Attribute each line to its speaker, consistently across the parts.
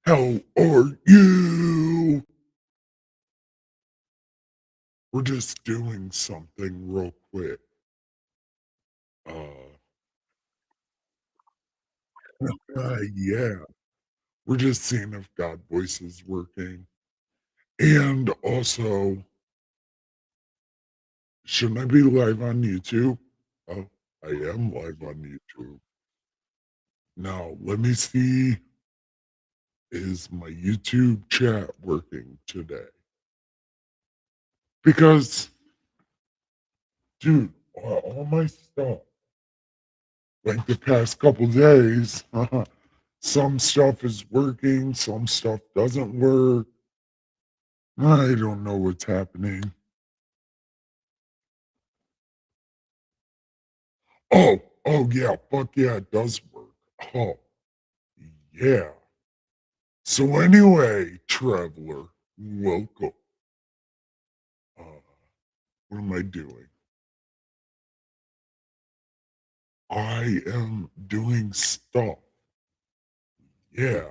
Speaker 1: How are you? We're just doing something real quick. Uh, yeah, we're just seeing if God voice is working. And also, shouldn't I be live on YouTube? Oh, I am live on YouTube. Now, let me see. Is my YouTube chat working today? Because, dude, all my stuff, like the past couple days, some stuff is working, some stuff doesn't work. I don't know what's happening. Oh yeah, fuck yeah, it does work. Oh yeah. So anyway, traveler, welcome. Uh, what am I doing? I am doing stuff. Yeah.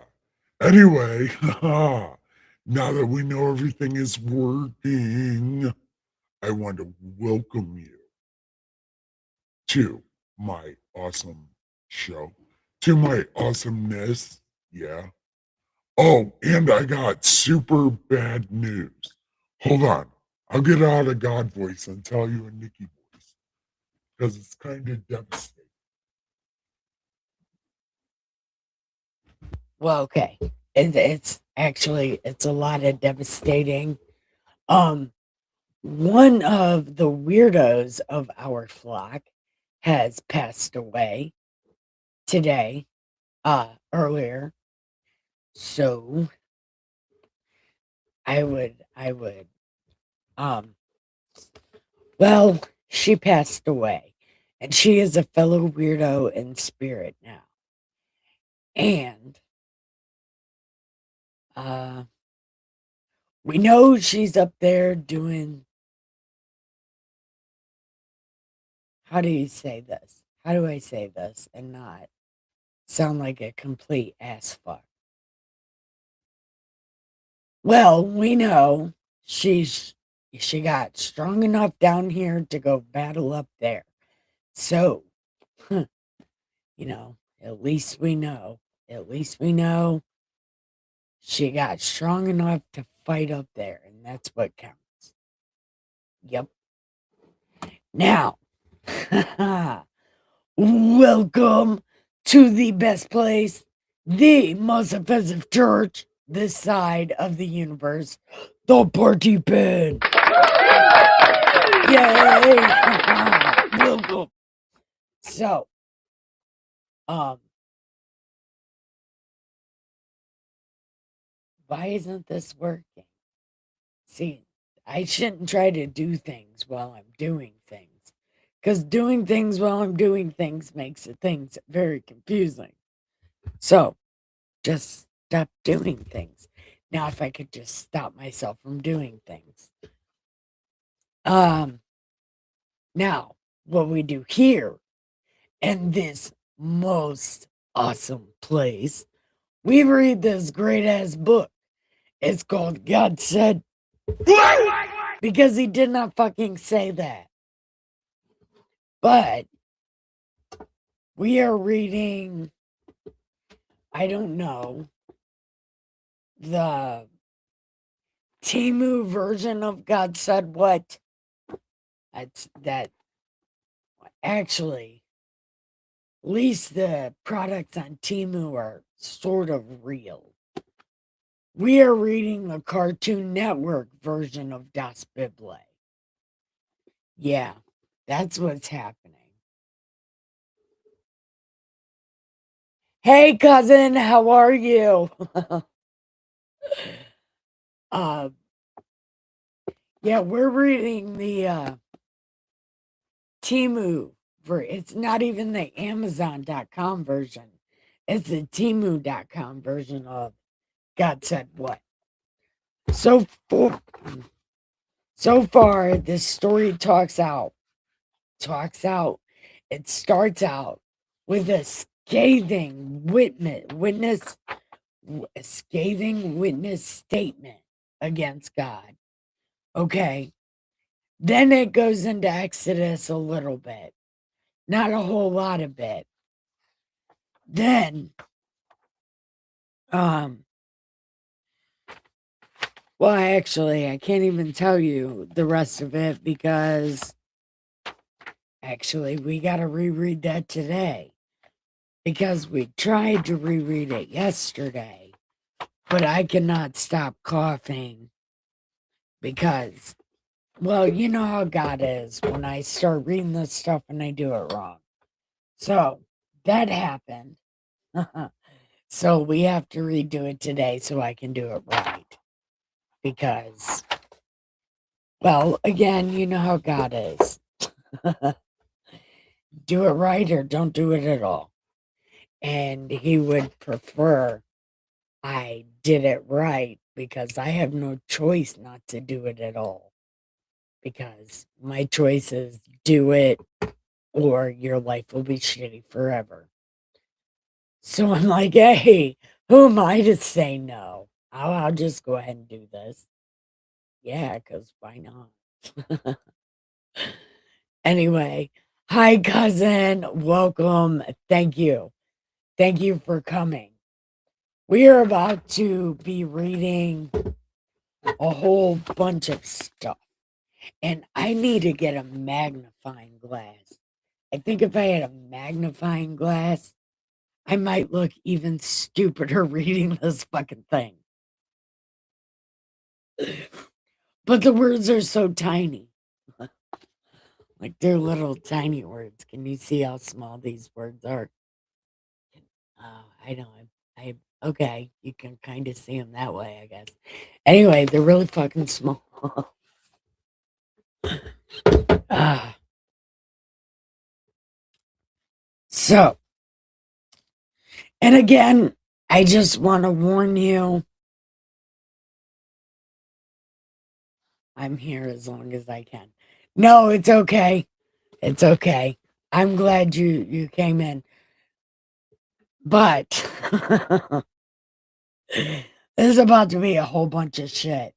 Speaker 1: Anyway, now that we know everything is working, I want to welcome you to my awesome show, to my awesomeness. Yeah. Oh, and I got super bad news. Hold on. I'll get out of God voice and tell you in Nikki voice because it's kind of devastating.
Speaker 2: Well, okay. It's actually it's a lot of devastating. Um, one of the weirdos of our flock has passed away today, earlier. So I would, um, well, she passed away, and she is a fellow weirdo in spirit now. And, uh, we know she's up there doing how do you say this? How do I say this and not sound like a complete ass fuck? Well, we know she's she got strong enough down here to go battle up there. So, you know, at least we know she got strong enough to fight up there, and that's what counts. Yep. Now, welcome to the best place, the most offensive church this side of the universe, the party pen. Yay! Welcome. So, um, why isn't this working? See, I shouldn't try to do things while I'm doing things, because doing things while I'm doing things makes things very confusing. So, just stop doing things. Now, if I could just stop myself from doing things. Um, Now, what we do here in this most awesome place, we read this great ass book. It's called God Said, because he did not fucking say that. But we are reading, I don't know, the Timu version of God Said What? That's that actually, at least the products on Timu are sort of real. We are reading the Cartoon Network version of Das Bible. Yeah, that's what's happening. Hey, cousin, how are you? uh, yeah, we're reading the Timu. It's not even the Amazon.com version. It's the Timu.com version of God Said What. So for, so far, this story talks out. It starts out with a scathing witness a scathing witness statement against God. Okay. Then it goes into Exodus a little bit, not a whole lot of it. Then, well, actually, I can't even tell you the rest of it because actually we got to reread that today because we tried to reread it yesterday, but I cannot stop coughing because, well, you know how God is when I start reading this stuff and I do it wrong. So that happened. So we have to redo it today so I can do it right. Because, well, again, you know how God is. Do it right or don't do it at all. And he would prefer I did it right because I have no choice not to do it at all. Because my choice is do it or your life will be shitty forever. So I'm like, hey, who am I to say no? I'll just go ahead and do this. Yeah, because why not? Anyway, hi, cousin. Welcome. Thank you. Thank you for coming. We are about to be reading a whole bunch of stuff, and I need to get a magnifying glass. I think if I had a magnifying glass, I might look even stupider reading this fucking thing. But the words are so tiny. Like they're little tiny words. Can you see how small these words are? I know. Okay. You can kind of see them that way, I guess. Anyway, they're really fucking small. uh, so, and again, I just want to warn you. I'm here as long as I can. No, it's okay. It's okay. I'm glad you came in. But this is about to be a whole bunch of shit.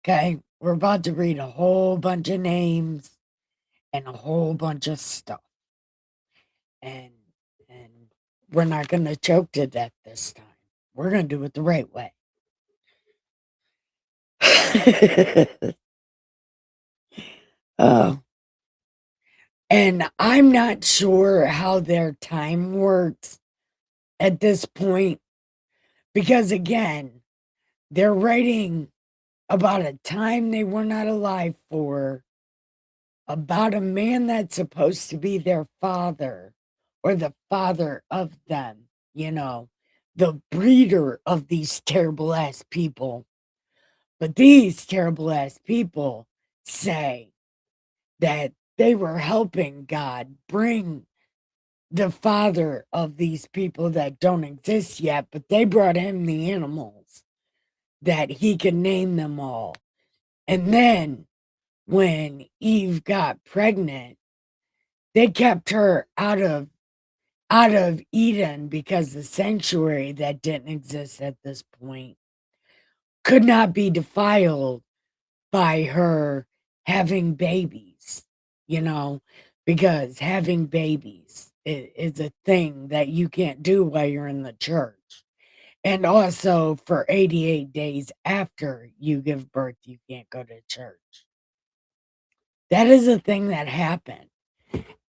Speaker 2: Okay? We're about to read a whole bunch of names and a whole bunch of stuff. And and we're not gonna choke to death this time. We're gonna do it the right way. Oh. And I'm not sure how their time works at this point because again, they're writing about a time they were not alive for, about a man that's supposed to be their father or the father of them, the breeder of these terrible ass people. But these terrible ass people say that they were helping God bring the father of these people that don't exist yet, but they brought him the animals that he could name them all. And then when Eve got pregnant, they kept her out of Eden because the sanctuary that didn't exist at this point could not be defiled by her having babies, you know, because having babies is a thing that you can't do while you're in the church. And also for 88 days after you give birth, you can't go to church. That is a thing that happened.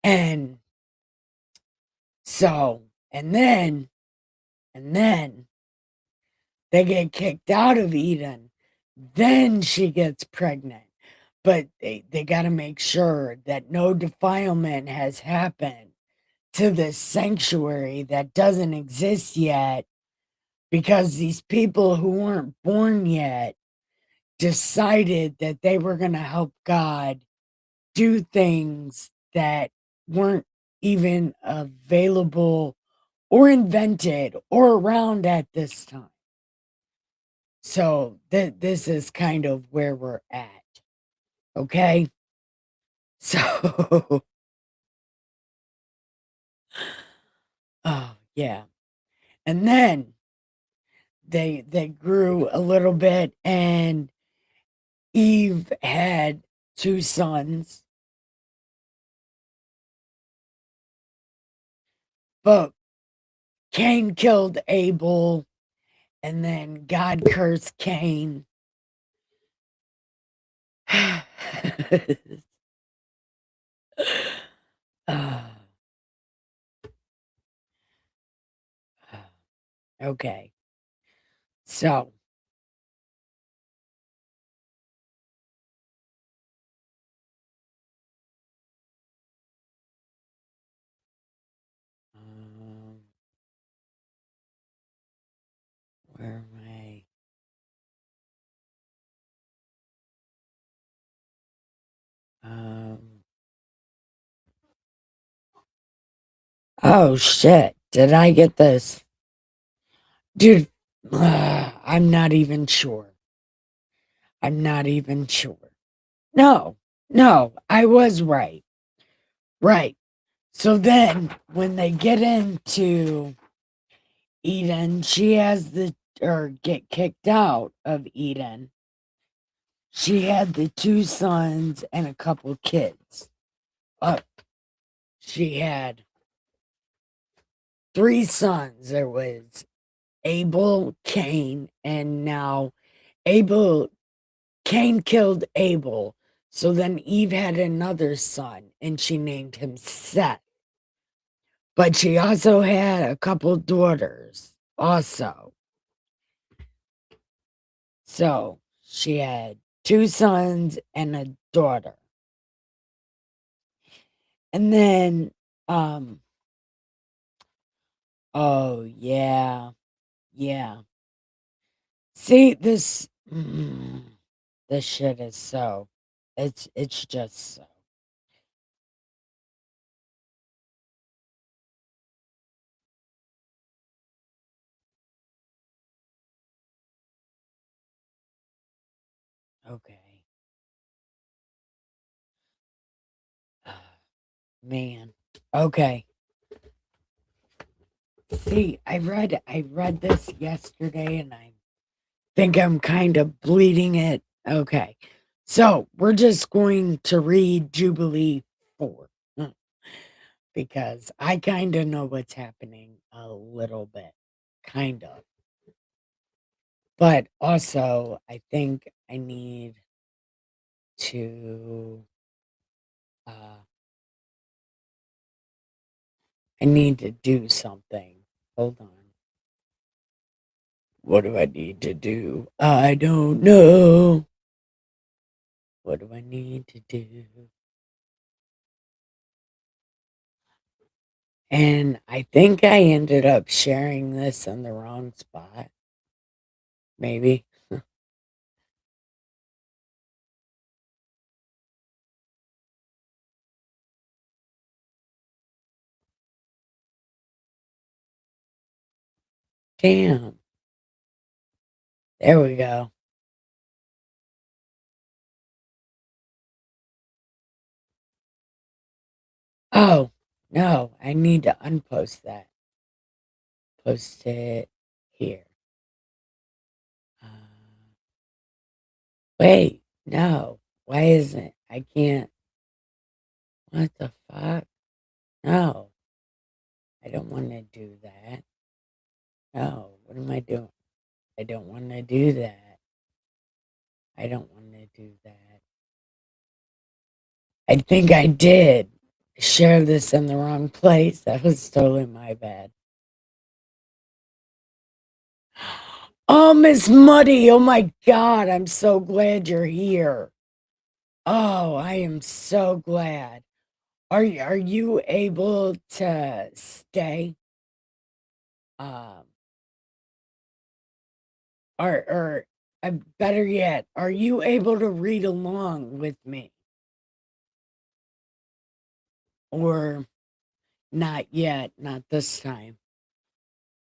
Speaker 2: And so, and then they get kicked out of Eden. Then she gets pregnant. But they got to make sure that no defilement has happened to this sanctuary that doesn't exist yet because these people who weren't born yet decided that they were going to help God do things that weren't even available or invented or around at this time. So this is kind of where we're at. Okay? So, oh, yeah. And then they grew a little bit, and Eve had 2 sons, but Cain killed Abel, and then God cursed Cain. Uh, okay. So, um, where am I? Um, oh shit. Did I get this? Dude, I'm not even sure. I'm not even sure. No, no, I was right. Right. So then when they get into Eden, she has or get kicked out of Eden. She had the 2 sons and a couple kids. Uh, she had 3 sons. There was Abel, Cain, and now Abel, Cain killed Abel. So then Eve had another son, and she named him Seth. But she also had a couple daughters also. So she had 2 sons and a daughter. And then, um, oh yeah, yeah. See, this shit is so, it's just so. Okay. Man. Okay. See, I read this yesterday, and I think I'm kind of bleeding it. Okay. So we're just going to read Jubilee 4, because I kind of know what's happening a little bit. Kind of. But also, I think to uh I need to do something. Hold on. What do I need to do? I don't know. What do I need to do? And I think I ended up sharing this in the wrong spot. Maybe. Damn. There we go. Oh, no. I need to unpost that. Post it here. Uh, wait. No. Why isn't I can't. What the fuck? No. I don't want to do that. No. What am I doing? I don't want to do that. I don't want to do that. I think I did share this in the wrong place. That was totally my bad. Oh, Miss Muddy. Oh my God. I'm so glad you're here. Oh, I am so glad. Are you able to stay? Um, or better yet, are you able to read along with me? Or not yet, not this time.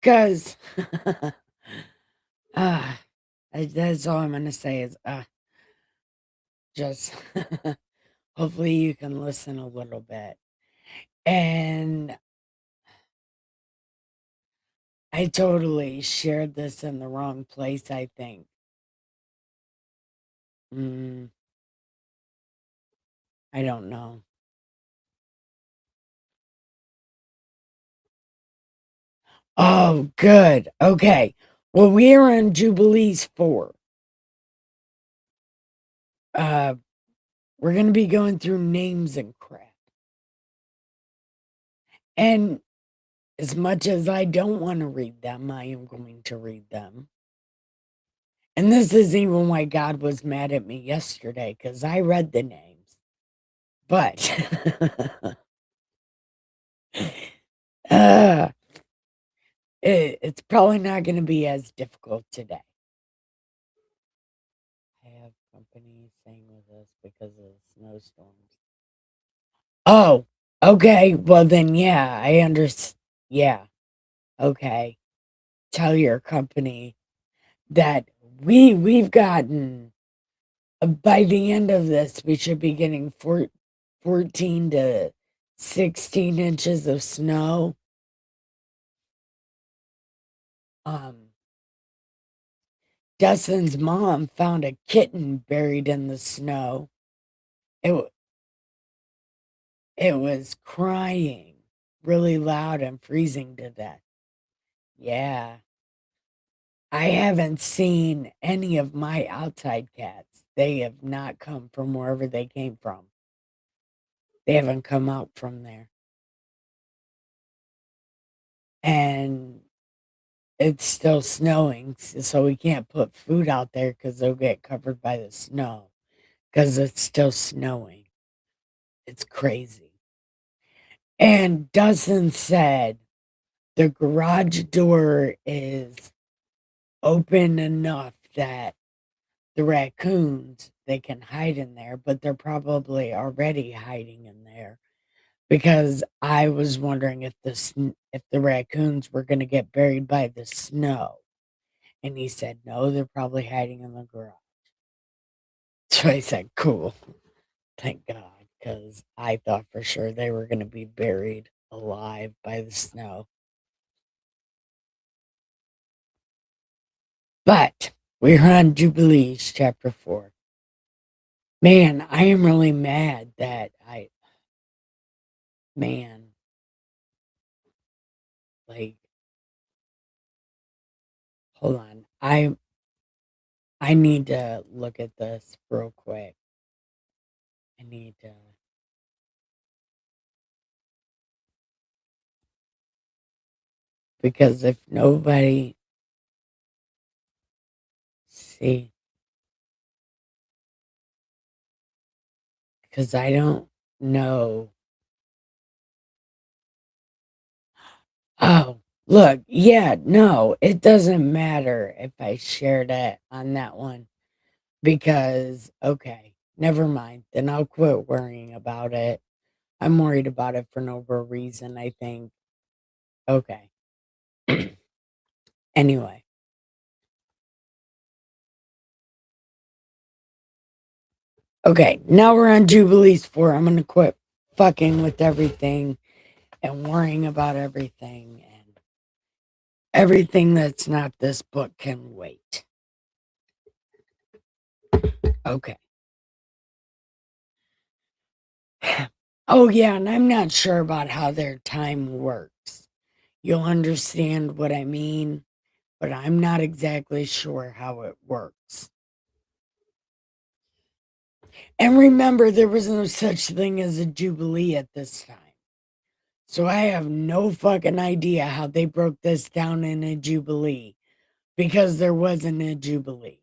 Speaker 2: Because uh, that's all I'm gonna say is just hopefully you can listen a little bit. And I totally shared this in the wrong place, I think. Mm, I don't know. Oh, good. Okay. Well, we are on Jubilees 4. Uh, we're going to be going through names and crap. And as much as I don't want to read them, I am going to read them. And this is even why God was mad at me yesterday, because I read the names. But uh, it's probably not going to be as difficult today. I have company staying with us because of snowstorms. Oh, okay. Well, then, yeah, I understand. Yeah, okay. Tell your company that we've gotten by the end of this, we should be getting 14 to 16 inches of snow. Um, Dustin's mom found a kitten buried in the snow. It it was crying really loud and freezing to death. Yeah. I haven't seen any of my outside cats. They have not come from wherever they came from. They haven't come out from there. And it's still snowing, so we can't put food out there because they'll get covered by the snow because it's still snowing. It's crazy. And Dustin said the garage door is open enough that the raccoons, they can hide in there, but they're probably already hiding in there because I was wondering if if the raccoons were going to get buried by the snow. And he said, no, they're probably hiding in the garage. So I said, cool. Thank God. Because I thought for sure they were going to be buried alive by the snow. But we're on Jubilees, chapter 4. Man, I am really mad that man, like, hold on. I need to look at this real quick. I need to. Because if nobody see, because I don't know. Oh, look, yeah, no, it doesn't matter if I shared it on that one because, okay, never mind. Then I'll quit worrying about it. I'm worried about it for no reason, I think. Okay. Anyway, okay, now we're on Jubilees 4. I'm going to quit fucking with everything and worrying about everything, and everything that's not this book can wait. Okay. Oh, yeah, and I'm not sure about how their time works. You'll understand what I mean, but I'm not exactly sure how it works. And remember, there was no such thing as a jubilee at this time. So I have no fucking idea how they broke this down in a jubilee because there wasn't a jubilee.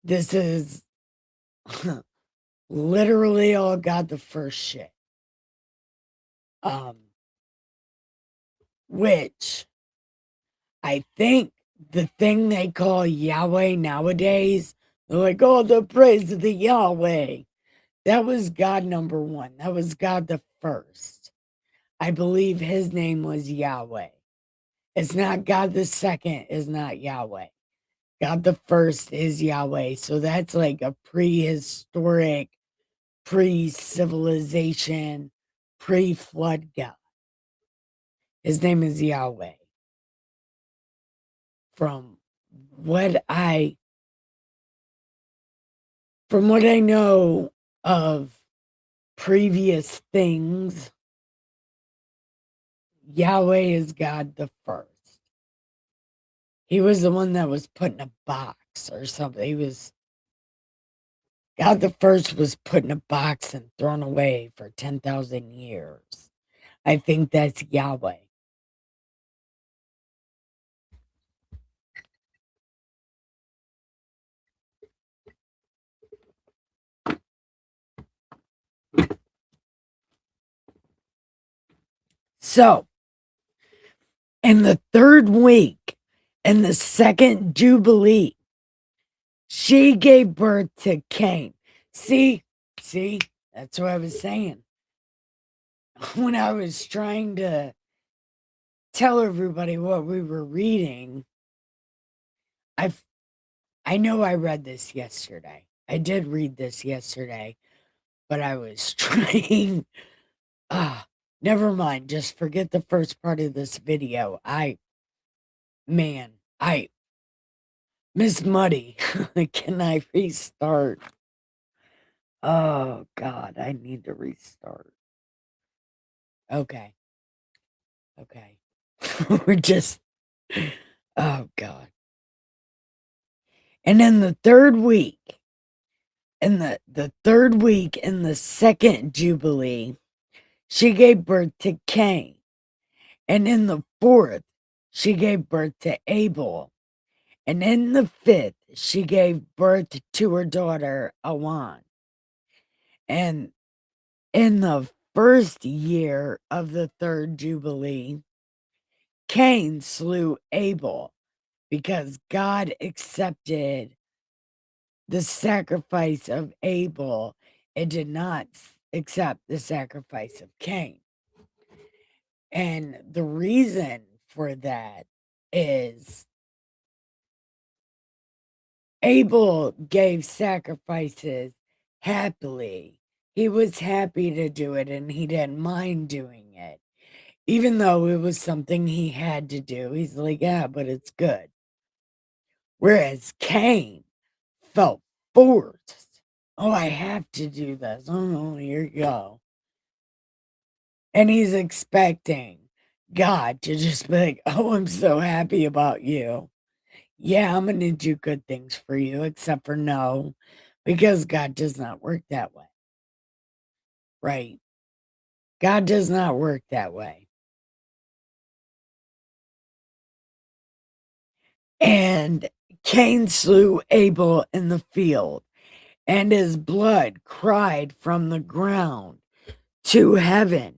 Speaker 2: This is literally all God the first shit. Um, which I think the thing they call Yahweh nowadays, they're like, oh, the praise of the Yahweh. That was God number one. That was God the first. I believe his name was Yahweh. It's not God the second, is not Yahweh. God the first is Yahweh. So that's like a prehistoric, pre civilization, pre flood God. His name is Yahweh. From what I know of previous things, Yahweh is God the first. He was the one that was put in a box or something. God the first was put in a box and thrown away for 10,000 years. I think that's Yahweh. So, in the third week, in the second jubilee, she gave birth to Cain. See, that's what I was saying. When I was trying to tell everybody what we were reading, I know I read this yesterday. I did read this yesterday, but I was trying. Never mind. Just forget the first part of this video. Miss Muddy, can I restart? Oh, God, I need to restart. Okay. We're just, oh, God. And in the third week, in the second Jubilee, she gave birth to Cain. And in the fourth, she gave birth to Abel. And in the fifth, she gave birth to her daughter, Awan. And in the first year of the third Jubilee, Cain slew Abel because God accepted the sacrifice of Abel and did not accept the sacrifice of Cain. And the reason for that is Abel gave sacrifices happily. He was happy to do it and he didn't mind doing it. Even though it was something he had to do, he's like, yeah, but it's good. Whereas Cain felt forced. Oh, I have to do this. Oh, here you go. And he's expecting God to just be like, oh, I'm so happy about you. Yeah, I'm going to do good things for you, except for no, because God does not work that way. Right? God does not work that way. And Cain slew Abel in the field, and his blood cried from the ground to heaven,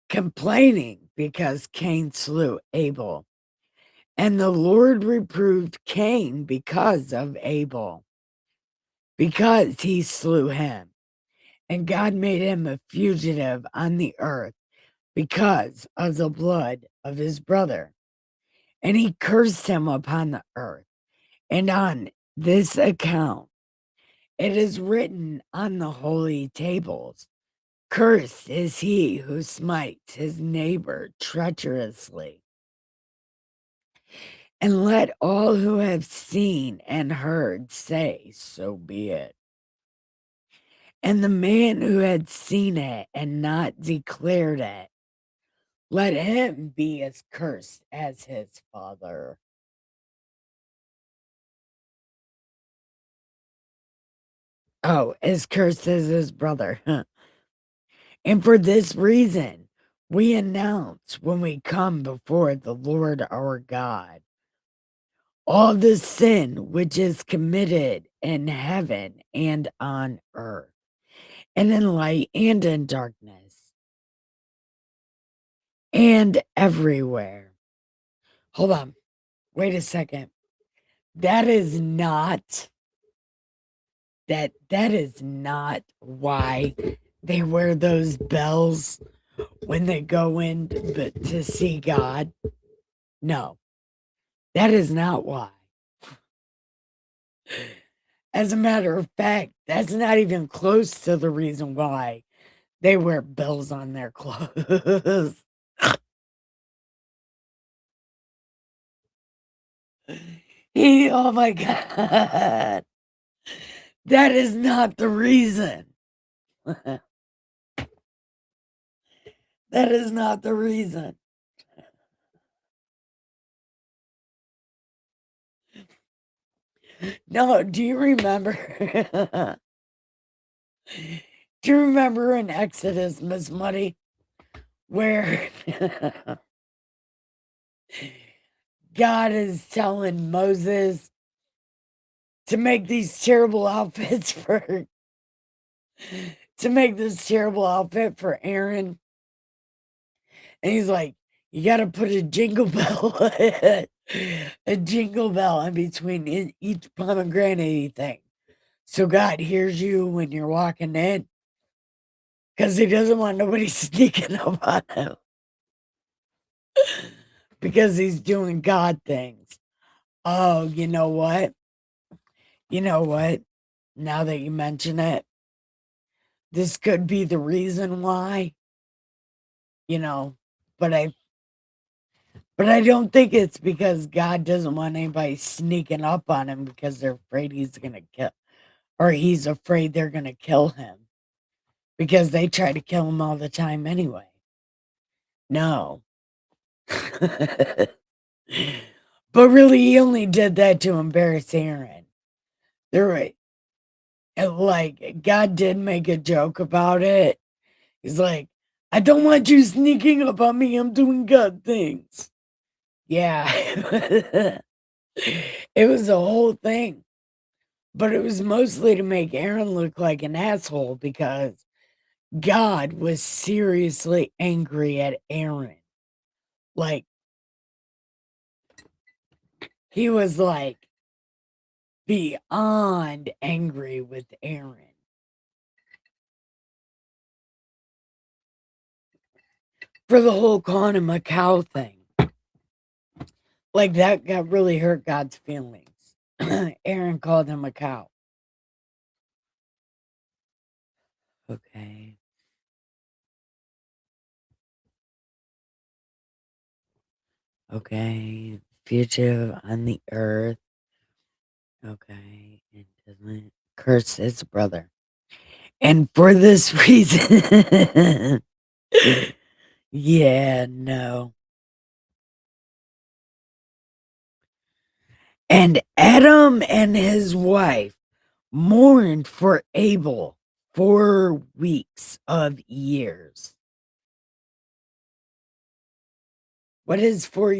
Speaker 2: complaining because Cain slew Abel. And the Lord reproved Cain because of Abel, because he slew him. And God made him a fugitive on the earth because of the blood of his brother. And he cursed him upon the earth. And on this account, it is written on the holy tables, cursed is he who smites his neighbor treacherously. And let all who have seen and heard say, so be it. And the man who had seen it and not declared it, let him be as cursed as his father. Oh, as cursed as his brother. And for this reason, we announce when we come before the Lord our God, all the sin which is committed in heaven and on earth, and in light and in darkness, and everywhere. Hold on. Wait a second. That is not why they wear those bells when they go in to see God. No, that is not why. As a matter of fact, that's not even close to the reason why they wear bells on their clothes. Oh my God. That is not the reason. That is not the reason. No, do you remember? Do you remember in Exodus, Miss Muddy, where God is telling Moses to make these terrible outfits for to make this terrible outfit for Aaron? And he's like, you got to put a jingle bell, a jingle bell in between each pomegranate thing. So God hears you when you're walking in because he doesn't want nobody sneaking up on him because he's doing God things. Oh, you know what? You know what? Now that you mention it, this could be the reason why, you know, but I don't think it's because God doesn't want anybody sneaking up on him because they're afraid he's going to kill, or he's afraid they're going to kill him because they try to kill him all the time anyway. No. But really, he only did that to embarrass Aaron. They're right. And like, God did make a joke about it. He's like, I don't want you sneaking up on me. I'm doing God things. Yeah. It was a whole thing. But it was mostly to make Aaron look like an asshole because God was seriously angry at Aaron. Like, he was like beyond angry with Aaron. For the whole calling him a cow thing. Like, that got really hurt God's feelings. Aaron called him a cow. Okay. Okay. Fugitive on the earth. Okay. And doesn't curse his brother. And for this reason, yeah, no. And Adam and his wife mourned for Abel 4 weeks of years. What does 4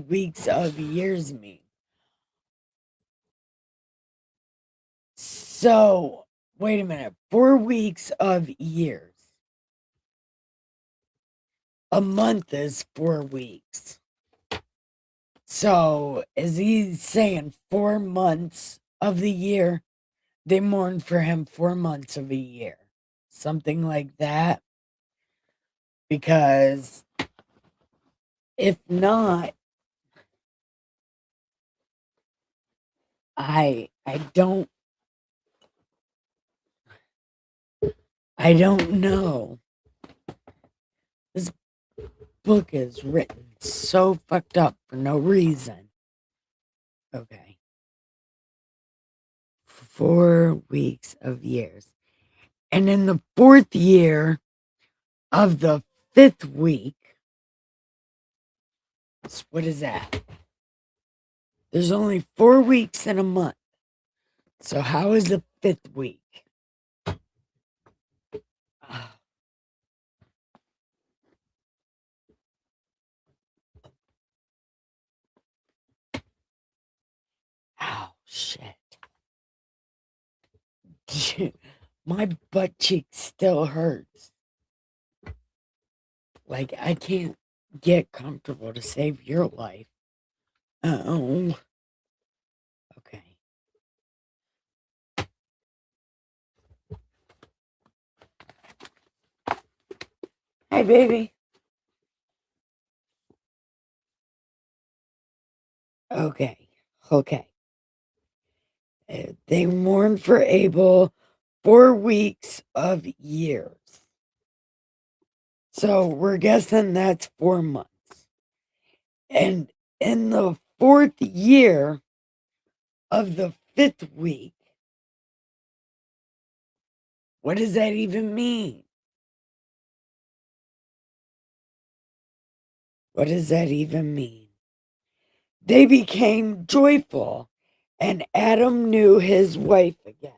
Speaker 2: weeks of years mean? So, wait a minute. 4 weeks of years. A month is 4 weeks. So, is he saying 4 months of the year? They mourn for him 4 months of a year. Something like that. Because if not, I don't know. This book is written so fucked up for no reason. Okay. 4 weeks of years. And in the 4th year of the 5th week, what is that? There's only 4 weeks in a month. So how is the 5th week? Oh, shit. My butt cheek still hurts. Like, I can't get comfortable to save your life. Oh. Okay. Hi, baby. Okay. Okay. They mourned for Abel 4 weeks of years. So we're guessing that's 4 months. And in the 4th year, of the 5th week. What does that even mean? What does that even mean? They became joyful, and Adam knew his wife again.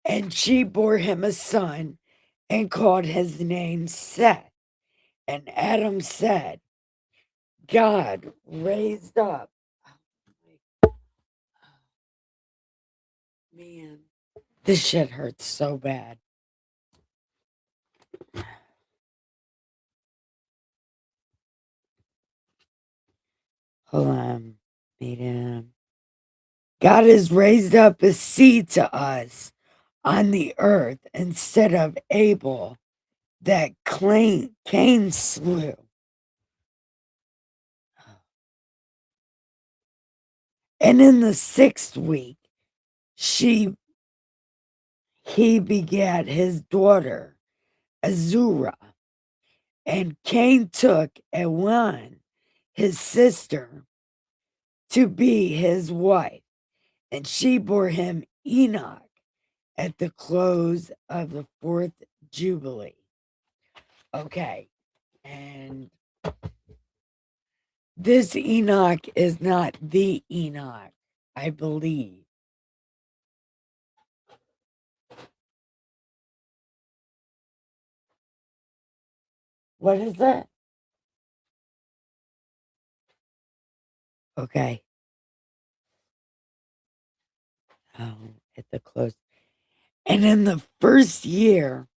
Speaker 2: And she bore him a son and called his name Seth. And Adam said, God raised up. Man, this shit hurts so bad. Hold on. God has raised up a seed to us on the earth instead of Abel that Cain slew. And in the 6th week, he begat his daughter, Azura. And Cain took Ewan, his sister, to be his wife, and she bore him Enoch at the close of the 4th jubilee. Okay, and this Enoch is not the Enoch, I believe. What is that? Okay. At the close. And in the first year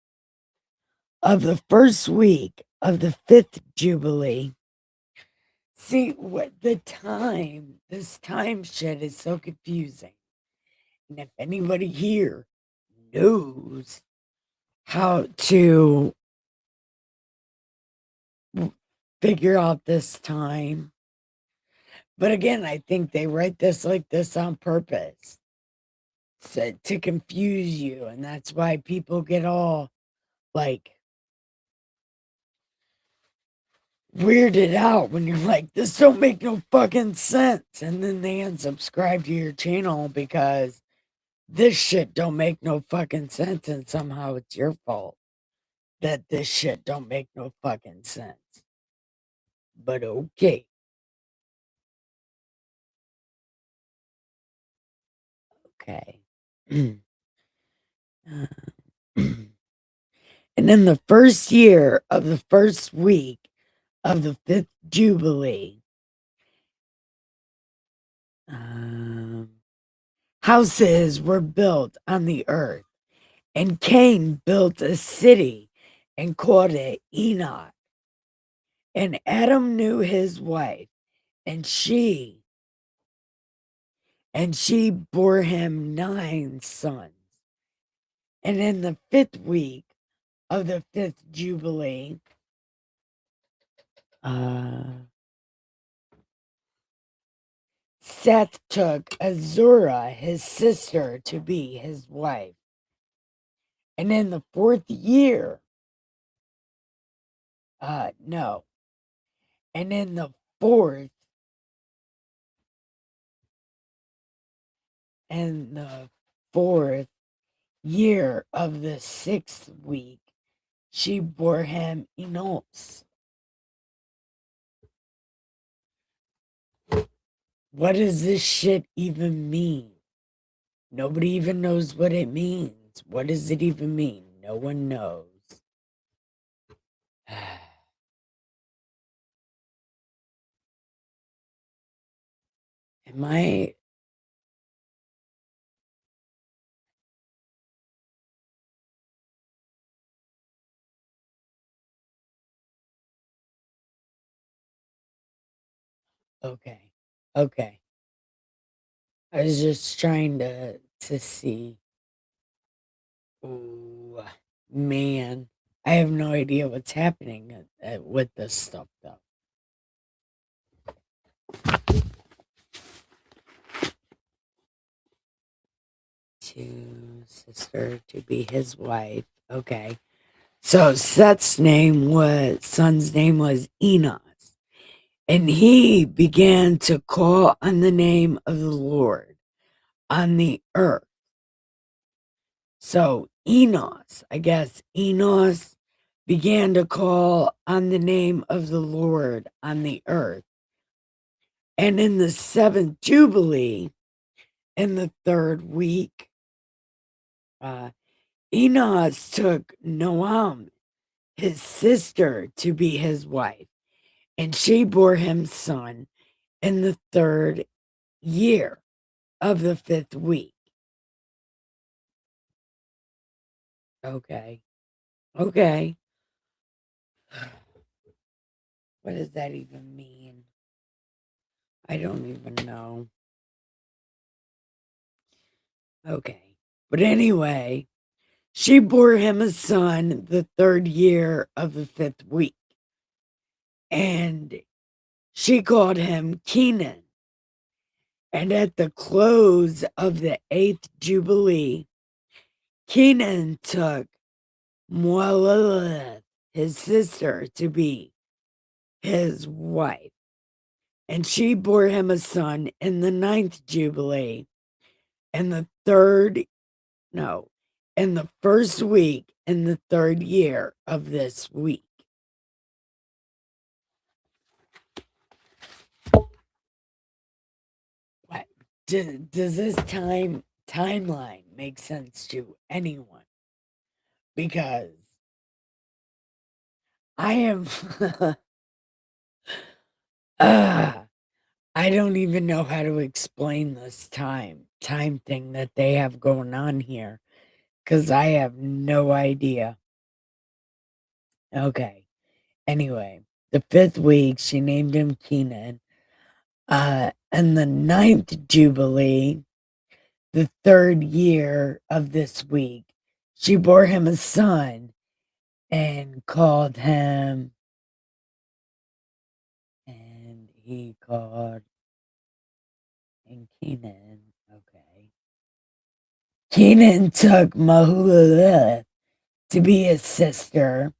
Speaker 2: of the first week of the 5th jubilee, see what this time shit is so confusing. And if anybody here knows how to figure out this time, but again, I think they write this like this on purpose to confuse you, and that's why people get all like weirded out when you're like, this don't make no fucking sense, and then they unsubscribe to your channel because this shit don't make no fucking sense, and somehow it's your fault that this shit don't make no fucking sense. But okay. Okay. And in the first year of the first week of the 5th jubilee, houses were built on the earth, and Cain built a city and called it Enoch. And Adam knew his wife, and she bore him 9 sons. And in the 5th week of the 5th jubilee, Seth took Azura, his sister, to be his wife. And in the 4th year, no. And in the 4th year of the 6th week, she bore him Enos. What does this shit even mean? Nobody even knows what it means. What does it even mean? No one knows. Am I... Okay. Okay. I was just trying to see. Ooh, man. I have no idea what's happening with this stuff, though. To sister to be his wife. Okay. So Seth's son's name was Enos. And he began to call on the name of the Lord on the earth. So I guess Enos began to call on the name of the Lord on the earth. And in the seventh Jubilee, in the third week, Enos took Noam, his sister, to be his wife, and she bore him son in the third year of the fifth week. Okay. Okay. What does that even mean? I don't even know. Okay. But anyway, she bore him a son the third year of the fifth week. And she called him Kenan. And at the close of the eighth Jubilee, Kenan took Moalilith, his sister, to be his wife. And she bore him a son in the ninth Jubilee, in the first week in the third year of this week. What does this timeline make sense to anyone? Because I am I don't even know how to explain this time thing that they have going on here, because I have no idea. Okay. Anyway, the fifth week she named him Kenan. And the ninth Jubilee, the third year of this week, she bore him a son and called him, and he called and Kenan. Okay. Kenan took Mahulaleth to be his sister,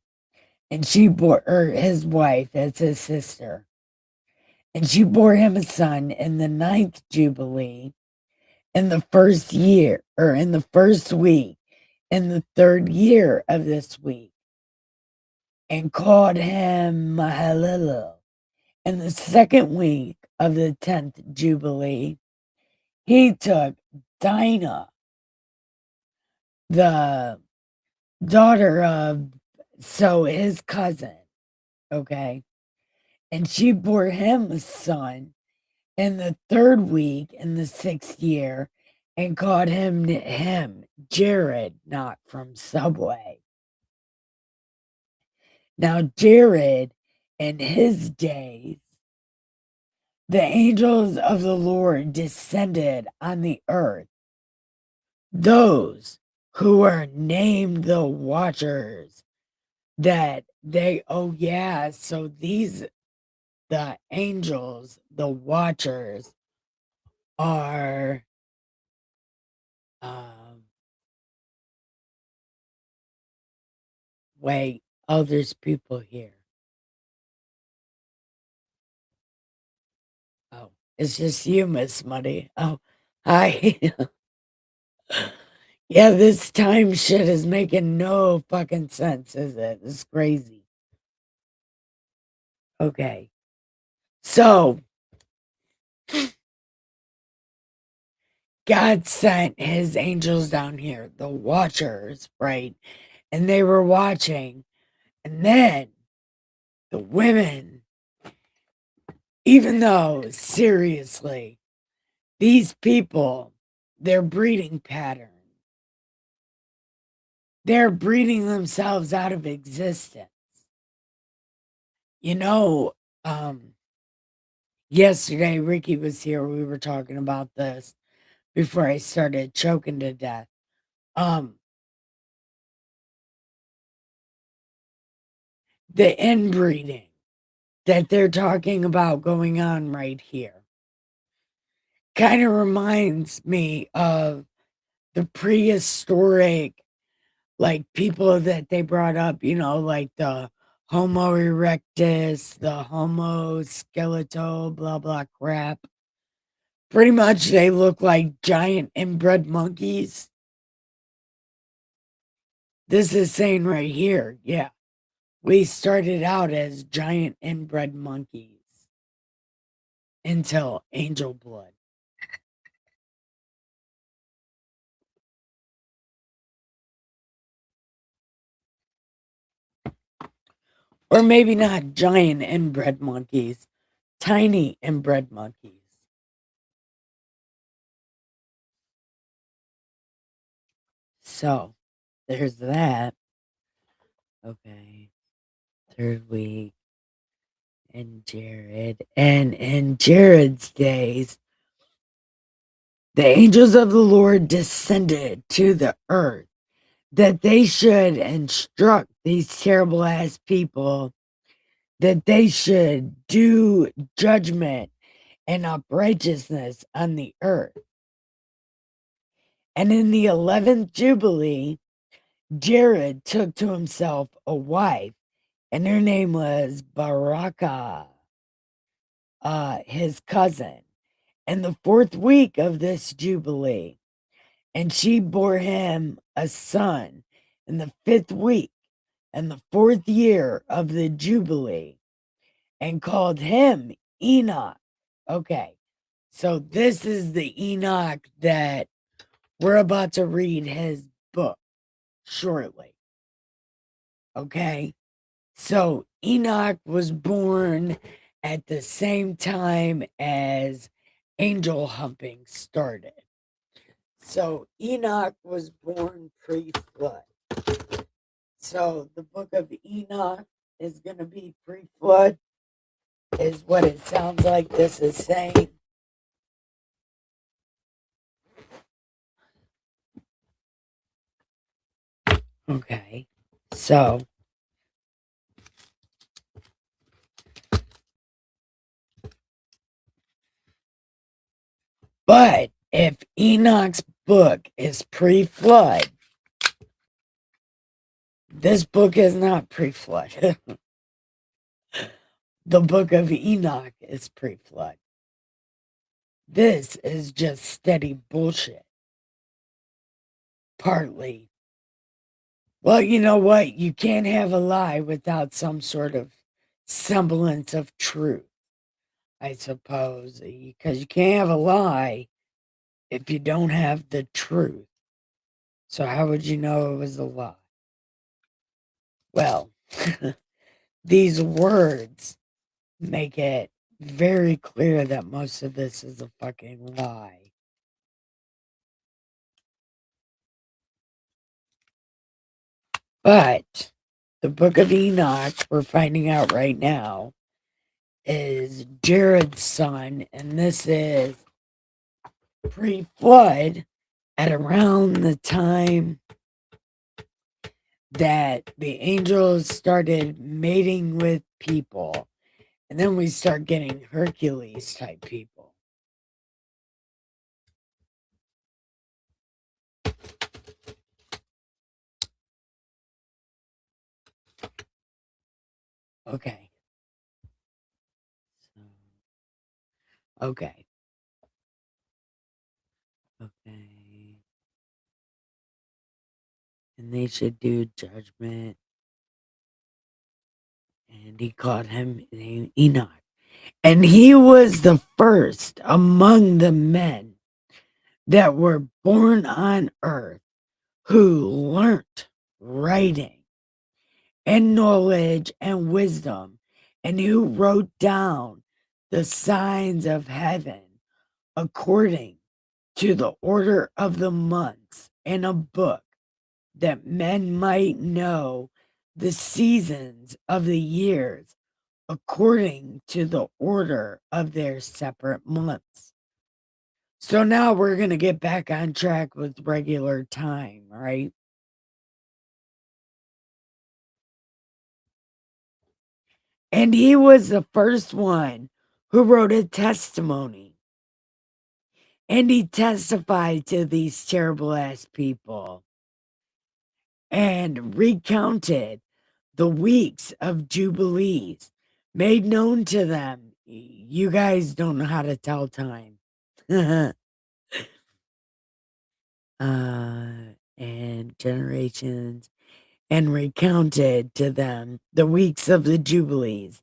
Speaker 2: and she bore his wife as his sister. And she bore him a son in the ninth Jubilee, in the first year, or in the first week, in the third year of this week, and called him Mahalalel. In the second week of the 10th Jubilee, he took Dinah, the daughter of, so his cousin, okay, and she bore him a son in the third week in the sixth year, and called him Jared, not from Subway. Now Jared, in his days, the angels of the Lord descended on the earth, those who are named the watchers, that they, oh yeah, so these, the angels, the watchers, are wait, oh, there's people here. Oh, it's just you, Miss Muddy. Oh, hi. Yeah, this time shit is making no fucking sense, is it? It's crazy. Okay. So, God sent his angels down here, the watchers, right? And they were watching. And then the women, even though, seriously, these people, their breeding pattern, they're breeding themselves out of existence. You know, yesterday Ricky was here. We were talking about this before I started choking to death. The inbreeding that they're talking about going on right here kind of reminds me of the prehistoric, like, people that they brought up, like the Homo erectus, the Homo skeletal, blah blah crap. Pretty much they look like giant inbred monkeys. This is saying right here, yeah. We started out as giant inbred monkeys until angel blood. Or maybe not giant inbred monkeys, tiny inbred monkeys. So there's that. Okay. Third week. And Jared. And in Jared's days, the angels of the Lord descended to the earth that they should instruct these terrible ass people that they should do judgment and uprightness on the earth. And in the 11th Jubilee, Jared took to himself a wife, and her name was Baraka, his cousin. And the 4th week of this Jubilee, and she bore him a son in the 5th week and the 4th year of the Jubilee, and called him Enoch. Okay, so this is the Enoch that we're about to read his book shortly. Okay, so Enoch was born at the same time as angel humping started. So Enoch was born pre-flood. So the book of Enoch is going to be pre-flood, is what it sounds like this is saying. Okay, so but if Enoch's book is pre-flood, this book is not pre-flood. The book of Enoch is pre-flood. This is just steady bullshit. Partly. Well, you know what? You can't have a lie without some sort of semblance of truth, I suppose. Because you can't have a lie if you don't have the truth. So how would you know it was a lie? Well, these words make it very clear that most of this is a fucking lie. But the book of Enoch, we're finding out right now, is Jared's son, and this is pre-flood at around the time that the angels started mating with people. And then we start getting Hercules type people. Okay. Okay. Okay. And they should do judgment. And he called him Enoch. And he was the first among the men that were born on earth who learnt writing and knowledge and wisdom, and who wrote down the signs of heaven according to the order of the months in a book, that men might know the seasons of the years according to the order of their separate months. So now we're going to get back on track with regular time, right? And he was the first one who wrote a testimony. And he testified to these terrible ass people and recounted the weeks of jubilees made known to them. You guys don't know how to tell time. And generations, and recounted to them the weeks of the jubilees,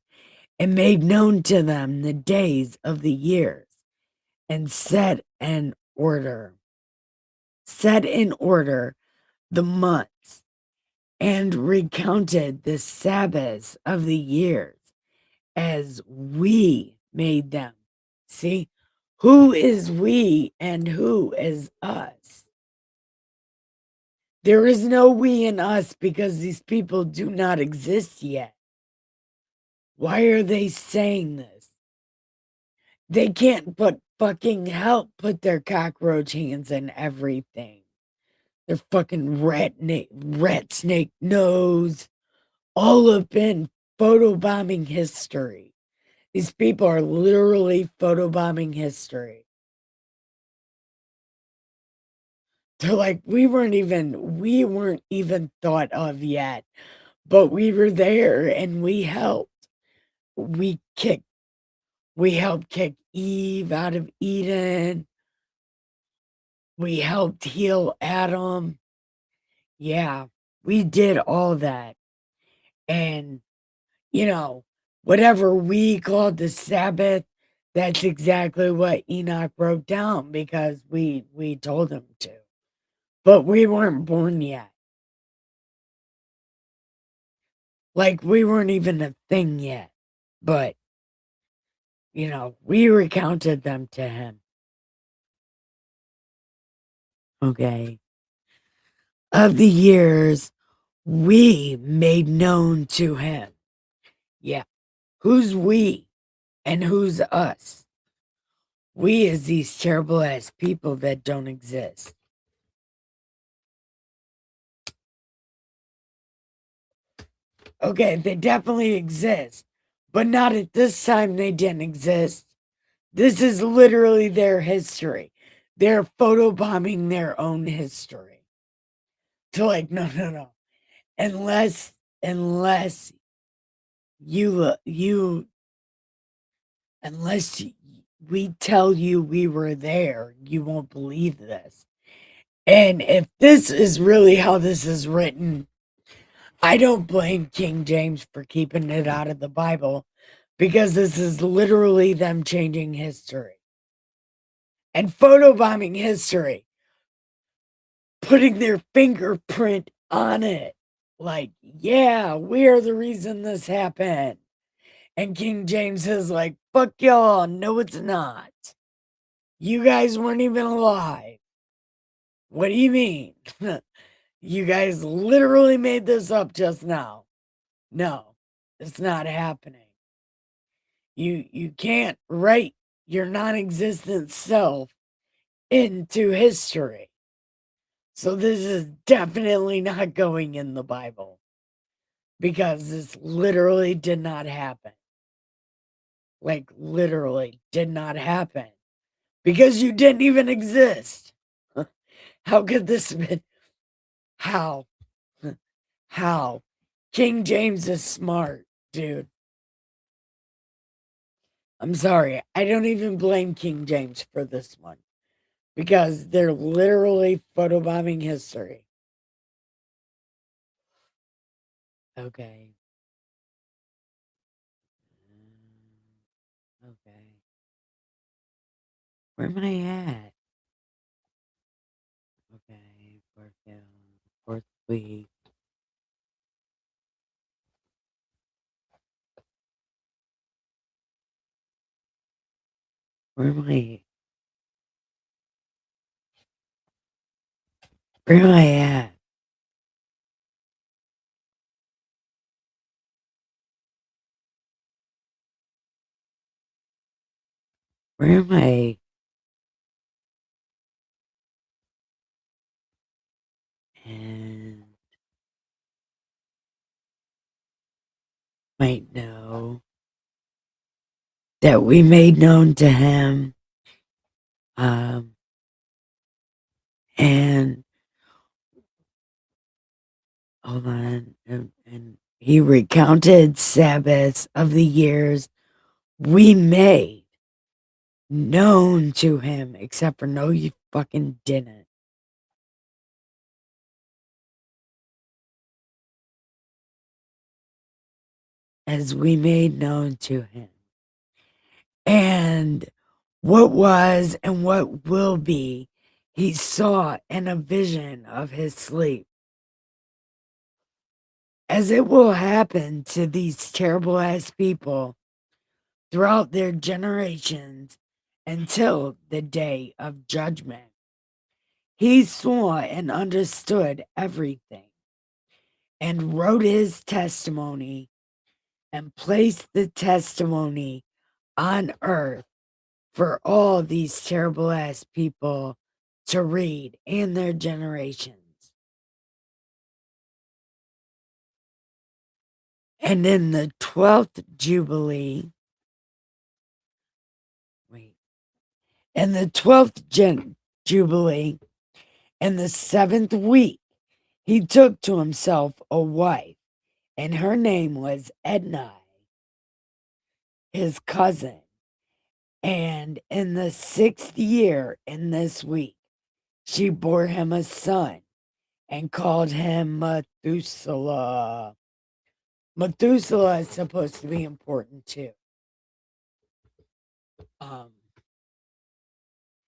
Speaker 2: and made known to them the days of the years, and set in order the months, and recounted the Sabbaths of the years as we made them. See, who is we and who is us? There is no we and us because these people do not exist yet. Why are they saying this? They can't but fucking help put their cockroach hands in everything. Their fucking rat snake nose, all up in photobombing history. These people are literally photobombing history. They're like, we weren't even thought of yet, but we were there and we helped. We kicked, we helped kick Eve out of Eden. We helped heal Adam. Yeah, we did all that. And, you know, whatever we called the Sabbath, that's exactly what Enoch wrote down because we told him to. But we weren't born yet. Like, we weren't even a thing yet. But, we recounted them to him. Okay. Of the years we made known to him. Yeah. Who's we and who's us? We is these terrible ass people that don't exist. Okay, they definitely exist, but not at this time they didn't exist. This is literally their history. They're photobombing their own history. So like, no. Unless you unless we tell you we were there, you won't believe this. And if this is really how this is written, I don't blame King James for keeping it out of the Bible because this is literally them changing history and photobombing history, putting their fingerprint on it. Like, yeah, we are the reason this happened. And King James is like, fuck y'all, no, it's not. You guys weren't even alive. What do you mean? You guys literally made this up just now. No, it's not happening. You can't write your non-existent self into history. So this is definitely not going in the Bible because this literally did not happen. Like literally did not happen because you didn't even exist. How could this have been? How? How? King James is smart, dude. I'm sorry. I don't even blame King James for this one because they're literally photobombing history. Okay. Okay. Where am I at? Okay. Fourth week. Where am I? Where am I at? Where am I? And might know that we made known to him. And hold on, and He recounted Sabbaths of the years we made known to him, except for no, you fucking didn't. As we made known to him. And what was and what will be, he saw in a vision of his sleep. As it will happen to these terrible ass people throughout their generations until the day of judgment. He saw and understood everything and wrote his testimony and placed the testimony on earth for all these terrible ass people to read and their generations. And in the 12th Jubilee, in the 12th Jubilee, in the 7th week, he took to himself a wife, and her name was Ednai, his cousin. And in the 6th year in this week, she bore him a son and called him Methuselah. Methuselah is supposed to be important too.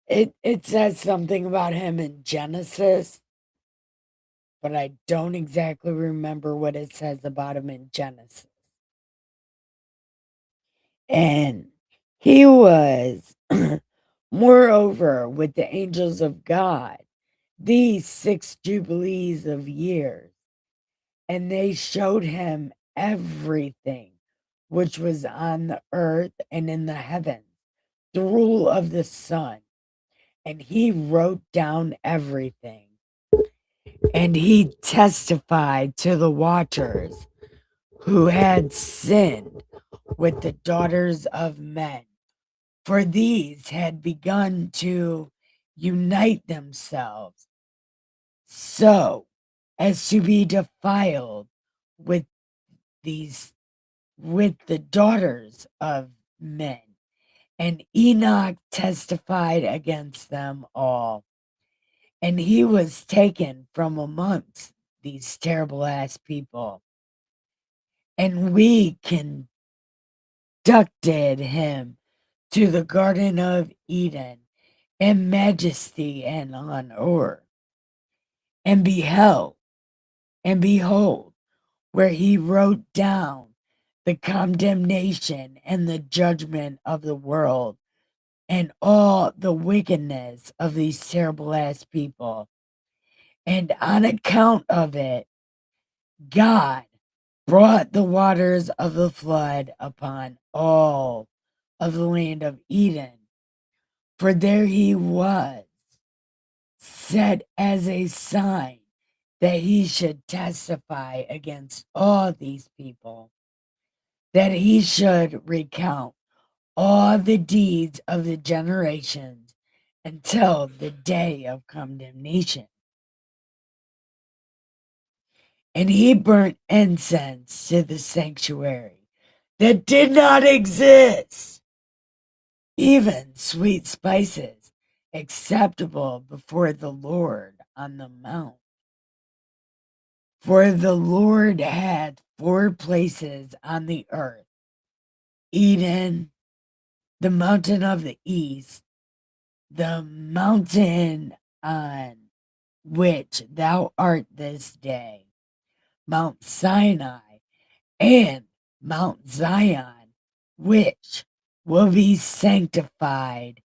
Speaker 2: It says something about him in Genesis, but I don't exactly remember what it says about him in Genesis. And he was, moreover, with the angels of God, these 6 jubilees of years, and they showed him everything which was on the earth and in the heavens, the rule of the sun. And he wrote down everything. And he testified to the watchers who had sinned with the daughters of men, for these had begun to unite themselves so as to be defiled with the daughters of men. And Enoch testified against them all. And he was taken from amongst these terrible ass people. And we conducted him to the Garden of Eden in majesty and honor. And behold, where he wrote down the condemnation and the judgment of the world and all the wickedness of these terrible ass people. And on account of it, God brought the waters of the flood upon all of the land of Eden. For there he was, set as a sign that he should testify against all these people, that he should recount all the deeds of the generations until the day of condemnation. And he burnt incense to the sanctuary that did not exist, even sweet spices acceptable before the Lord on the mount. For the Lord had 4 places on the earth: Eden, the mountain of the east, the mountain on which thou art this day, Mount Sinai, and Mount Zion, which will be sanctified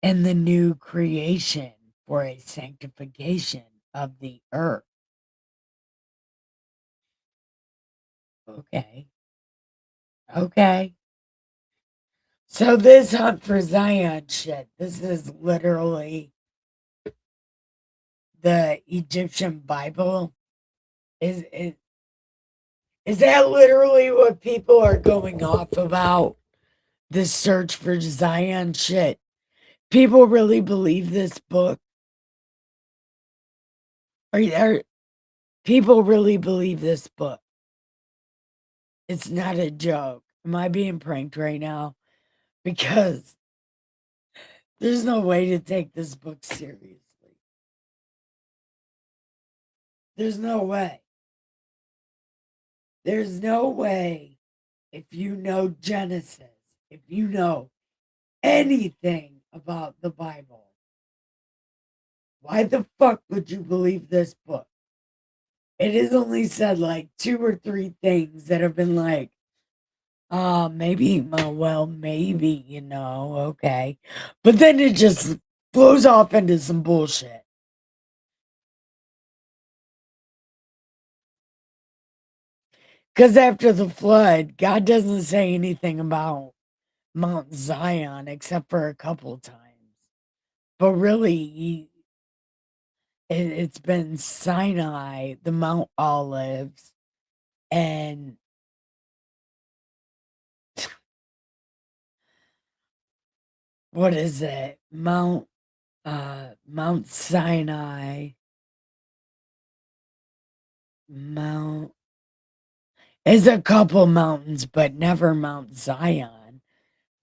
Speaker 2: in the new creation for a sanctification of the earth. Okay. So this hunt for Zion shit, this is literally the Egyptian Bible. Is that literally what people are going off about? This search for Zion shit. People really believe this book? Are people really believe this book? It's not a joke. Am I being pranked right now? Because there's no way to take this book seriously. There's no way. There's no way. If you know Genesis, if you know anything about the Bible, why the fuck would you believe this book? It has only said like 2 or 3 things that have been like, maybe, well, maybe, okay. But then it just blows off into some bullshit. Because after the flood, God doesn't say anything about Mount Zion except for a couple times. But really, it's been Sinai, the Mount Olives, and what is it? Mount Sinai, Mount is a couple mountains, but never Mount Zion.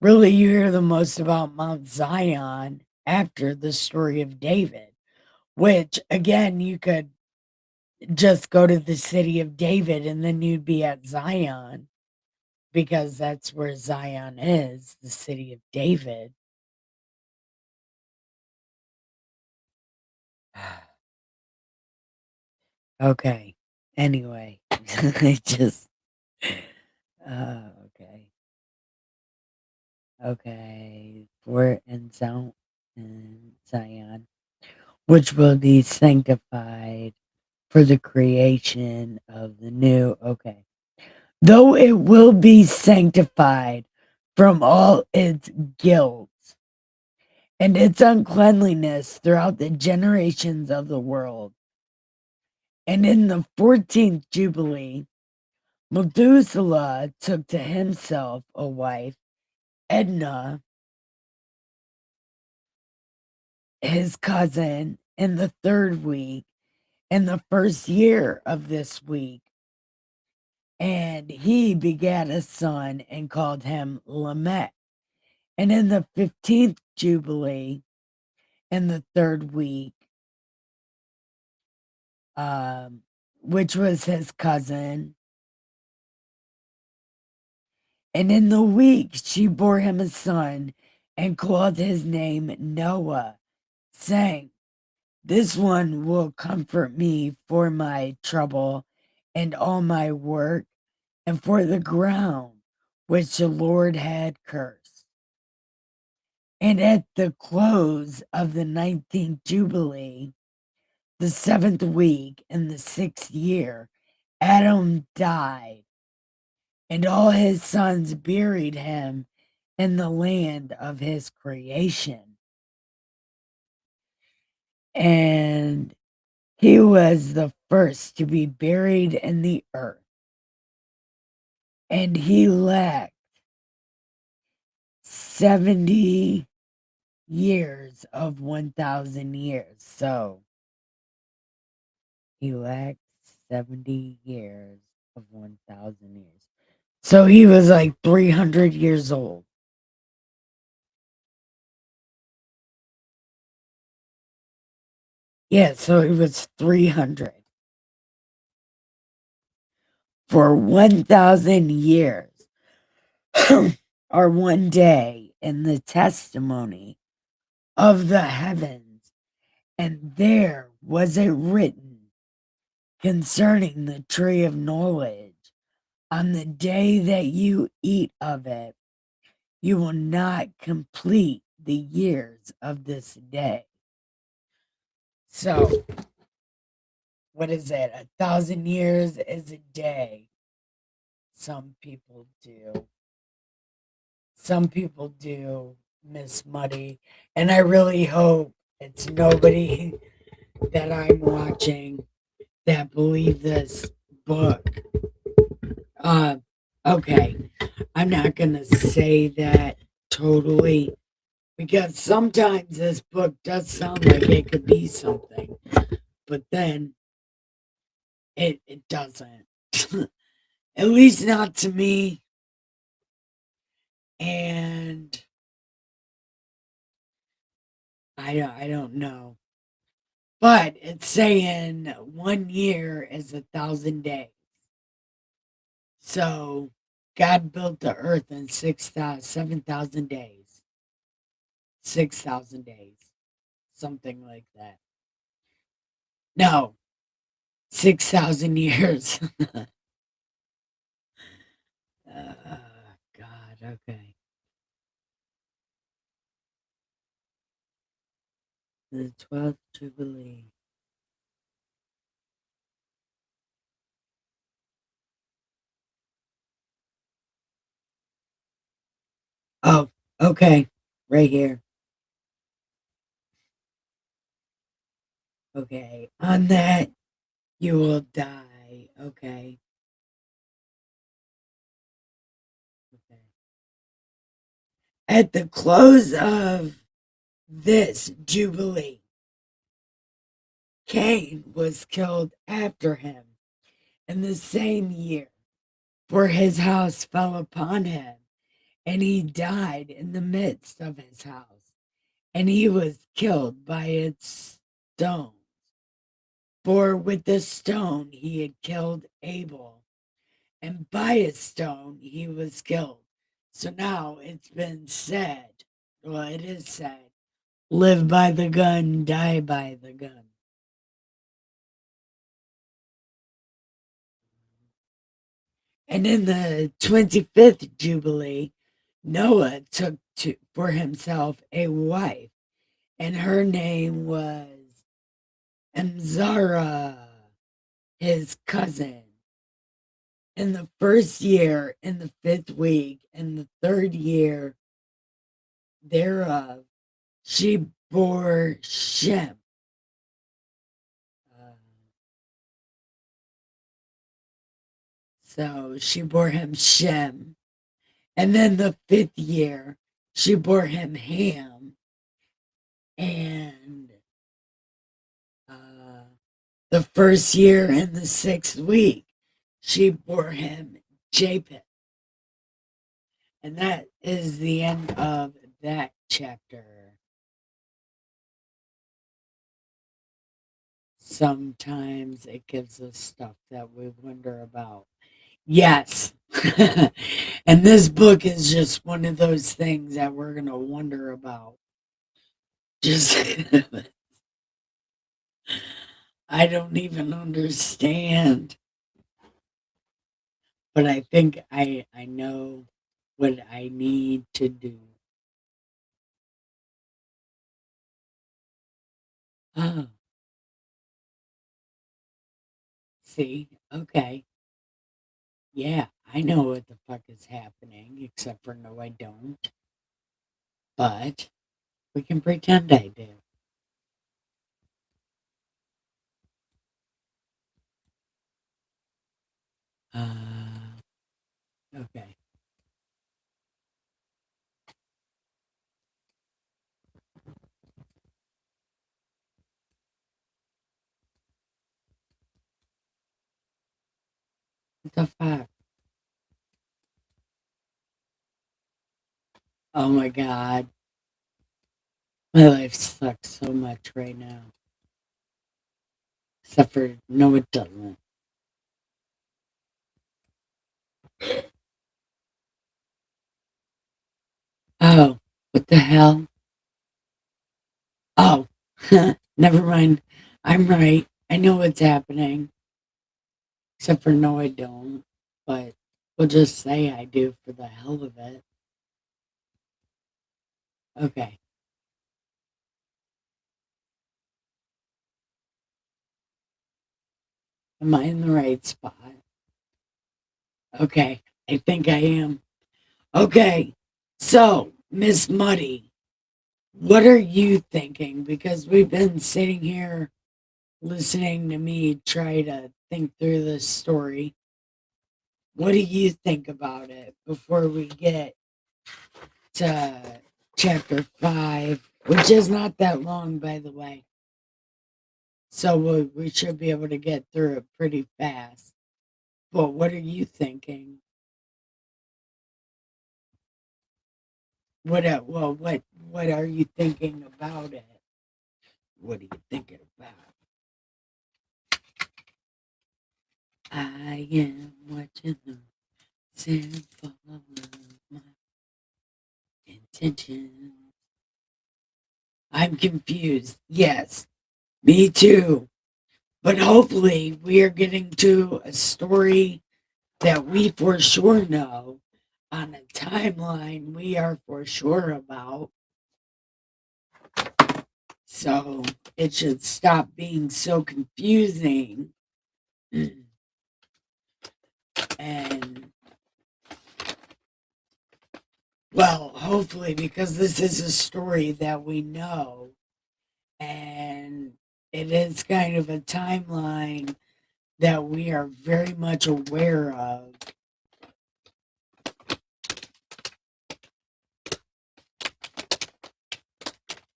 Speaker 2: Really, you hear the most about Mount Zion after the story of David, which again, you could just go to the city of David and then you'd be at Zion because that's where Zion is, the city of David. Okay. Anyway, I just okay. Okay. For and Zion and Zion, which will be sanctified for the creation of the new. Okay. Though it will be sanctified from all its guilt and its uncleanliness throughout the generations of the world. And in the 14th Jubilee, Methuselah took to himself a wife, Edna, his cousin, in the 3rd week, in the 1st year of this week. And he begat a son and called him Lamech. And in the 15th Jubilee, in the 3rd week, which was his cousin, and in the week she bore him a son and called his name Noah, saying, "This one will comfort me for my trouble and all my work, and for the ground which the Lord had cursed." And at the close of the 19th Jubilee, the 7th week in the 6th year, Adam died, and all his sons buried him in the land of his creation. And he was the first to be buried in the earth. And he lacked 70 years of 1,000 years. So he lacked 70 years of 1,000 years. So he was like 300 years old. Yeah, so he was 300 for 1,000 years or one day in the testimony of the heavens. And there was it written concerning the tree of knowledge, on the day that you eat of it, you will not complete the years of this day. So, what is it? 1,000 years is a day. Some people do. Some people do, Miss Muddy. And I really hope it's nobody that I'm watching that believe this book. Okay. I'm not going to say that totally because sometimes this book does sound like it could be something, but then it doesn't. At least not to me. And I don't know. But it's saying 1 year is 1,000 days. So God built the earth in 7,000 days. 6,000 days. Something like that. No, 6,000 years. God, okay. The 12th Jubilee. Oh, okay. Right here. Okay. On that, you will die. Okay. Okay. At the close of this Jubilee, Cain was killed after him in the same year, for his house fell upon him, and he died in the midst of his house, and he was killed by its stone. For with the stone he had killed Abel, and by a stone he was killed. So now it's been said, well, it is said, live by the gun, die by the gun. And in the 25th Jubilee, Noah took for himself a wife, and her name was Emzara, his cousin. In the first year, in the 5th week, in the 3rd year thereof, she bore Shem. Uh, so she bore him Shem. And then the 5th year, she bore him Ham. And uh, the first year in the 6th week, she bore him Japheth. And that is the end of that chapter. Sometimes it gives us stuff that we wonder about. Yes. And this book is just one of those things that we're going to wonder about. Just, I don't even understand. But I think I know what I need to do. Oh, see? Okay. Yeah, I know what the fuck is happening, except for no, I don't. But we can pretend I do. Okay. What the fuck? Oh my god. My life sucks so much right now. Except for, no, it doesn't. Oh, what the hell? Oh, never mind. I'm right. I know what's happening. Except for, no, I don't. But we'll just say I do for the hell of it. Okay. Am I in the right spot? Okay. I think I am. Okay. So, Miss Muddy, what are you thinking? Because we've been sitting here listening to me try to think through this story. What do you think about it before we get to chapter 5, which is not that long, by the way? So we should be able to get through it pretty fast. But what are you thinking? What are you thinking about it? What are you thinking about? I am watching the sand follow my intentions. I'm confused. Yes, me too. But hopefully, we are getting to a story that we for sure know on a timeline we are for sure about. So it should stop being so confusing. And well, hopefully, because this is a story that we know and it is kind of a timeline that we are very much aware of.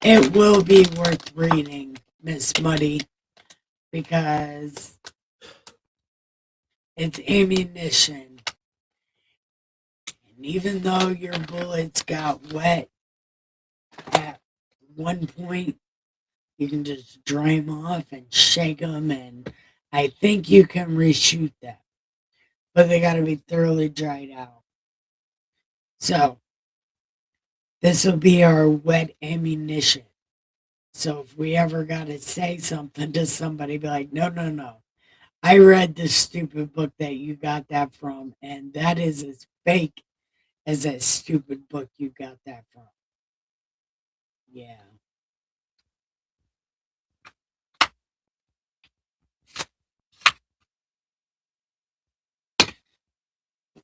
Speaker 2: It will be worth reading, Miss Muddy, because it's ammunition. And even though your bullets got wet at one point, you can just dry them off and shake them, and I think you can reshoot them. But they got to be thoroughly dried out. So, this will be our wet ammunition. So, if we ever got to say something to somebody, be like, no, no, no. I read this stupid book that you got that from, and that is as fake as that stupid book you got that from. Yeah.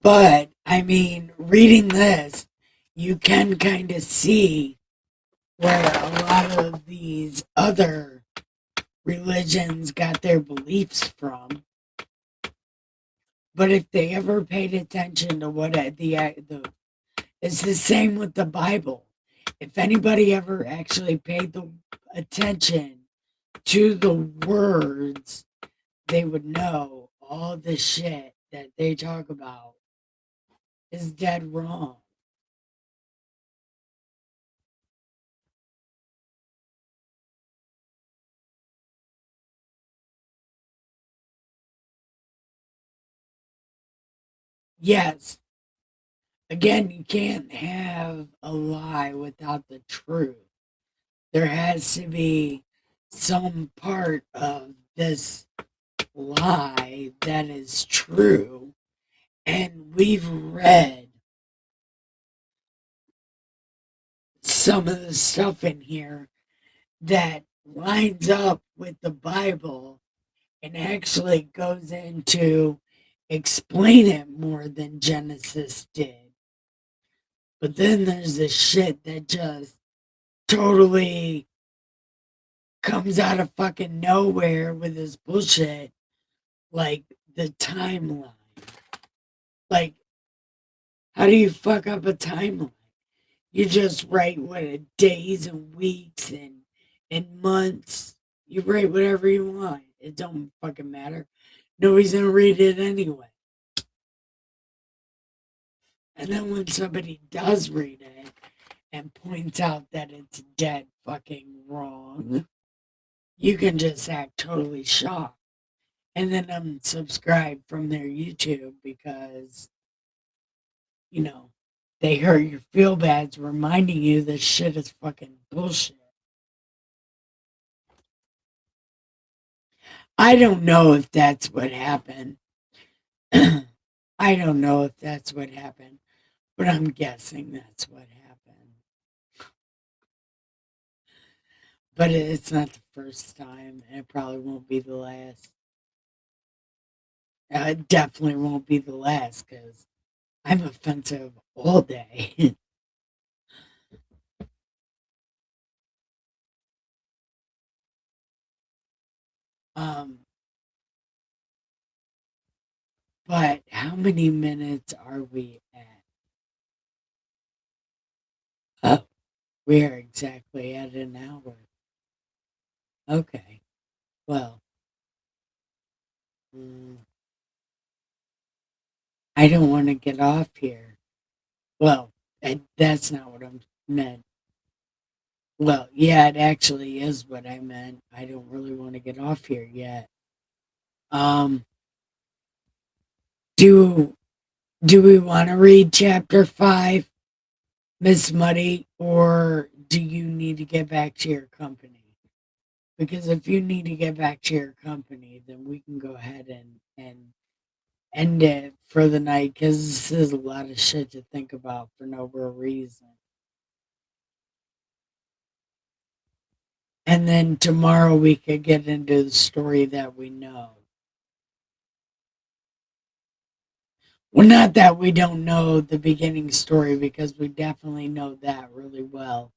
Speaker 2: But, I mean, reading this, you can kind of see where a lot of these other religions got their beliefs from. But if they ever paid attention to what the it's the same with the Bible. If anybody ever actually paid the attention to the words, they would know all the shit that they talk about is dead wrong. Yes, again, you can't have a lie without the truth. There has to be some part of this lie that is true. And we've read some of the stuff in here that lines up with the Bible and actually goes into explain it more than Genesis did. But then there's this shit that just totally comes out of fucking nowhere with this bullshit, like the timeline. Like, how do you fuck up a timeline? You just write what days and weeks and months. You write whatever you want. It don't fucking matter. Nobody's gonna read it anyway. And then when somebody does read it and points out that it's dead fucking wrong, you can just act totally shocked. And then unsubscribe from their YouTube because, you know, they hurt your feel bads reminding you this shit is fucking bullshit. I don't know if that's what happened. I don't know if that's what happened, but I'm guessing that's what happened. But it's not the first time, and it probably won't be the last. It definitely won't be the last because I'm offensive all day. um, but how many minutes are we at? Oh, we are exactly at an hour. Okay. Well, mm, I don't want to get off here. Well, that's not what I meant. Well, yeah, it actually is what I meant. I don't really want to get off here yet. Um, do do we want to read chapter 5, Miss Muddy, or do you need to get back to your company? Because if you need to get back to your company, then we can go ahead and end it for the night because this is a lot of shit to think about for no real reason. And then tomorrow we could get into the story that we know. Well, not that we don't know the beginning story because we definitely know that really well.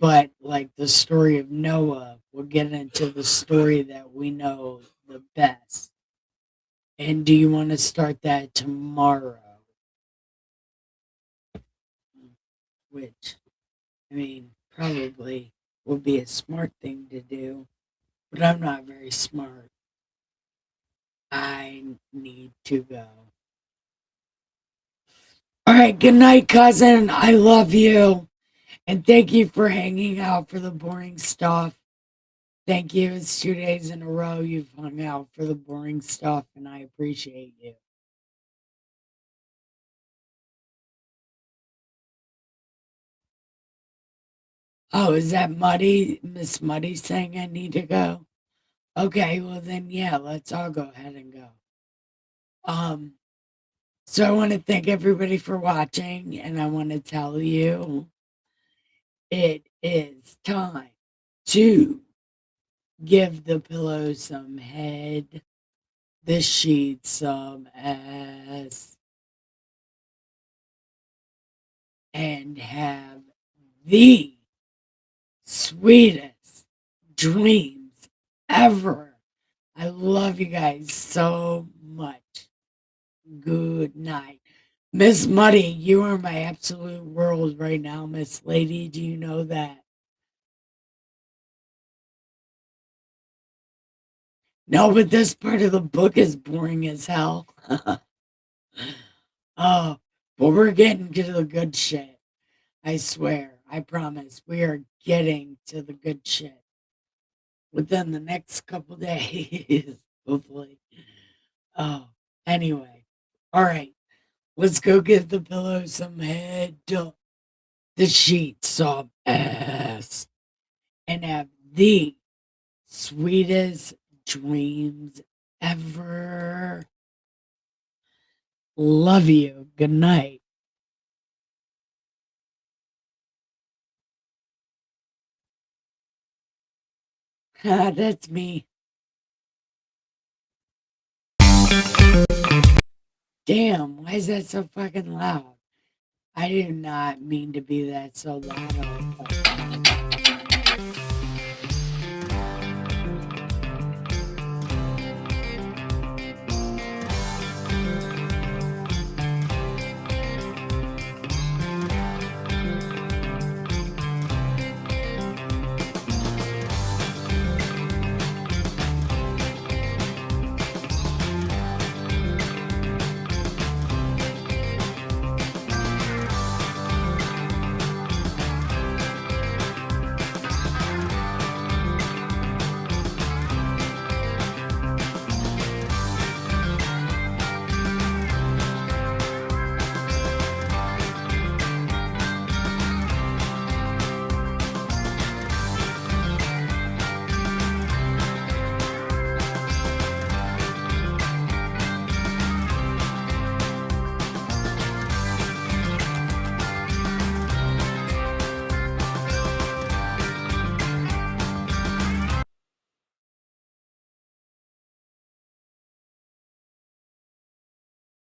Speaker 2: But like the story of Noah, we'll get into the story that we know the best. And do you want to start that tomorrow? Which, I mean, probably would be a smart thing to do, but I'm not very smart. I need to go. All right, good night, cousin. I love you. And thank you for hanging out for the boring stuff. Thank you. It's 2 days in a row you've hung out for the boring stuff, and I appreciate you. Oh, is that Muddy? Miss Muddy saying I need to go? Okay, well then, yeah, let's all go ahead and go. Um, so I want to thank everybody for watching, and I want to tell you it is time to give the pillow some head, the sheets some ass, and have the sweetest dreams ever. I love you guys so much. Good night. Miss Muddy, you are my absolute world right now, Miss Lady. Do you know that? No, but this part of the book is boring as hell. Oh, but we're getting to the good shit. I swear. I promise. We are getting to the good shit within the next couple days, hopefully. Oh, anyway. All right. Let's go give the pillow some head, the sheets some ass, and have the sweetest dreams ever. Love you. Good night. That's me. Damn, why is that so fucking loud? I did not mean to be that so loud all the time.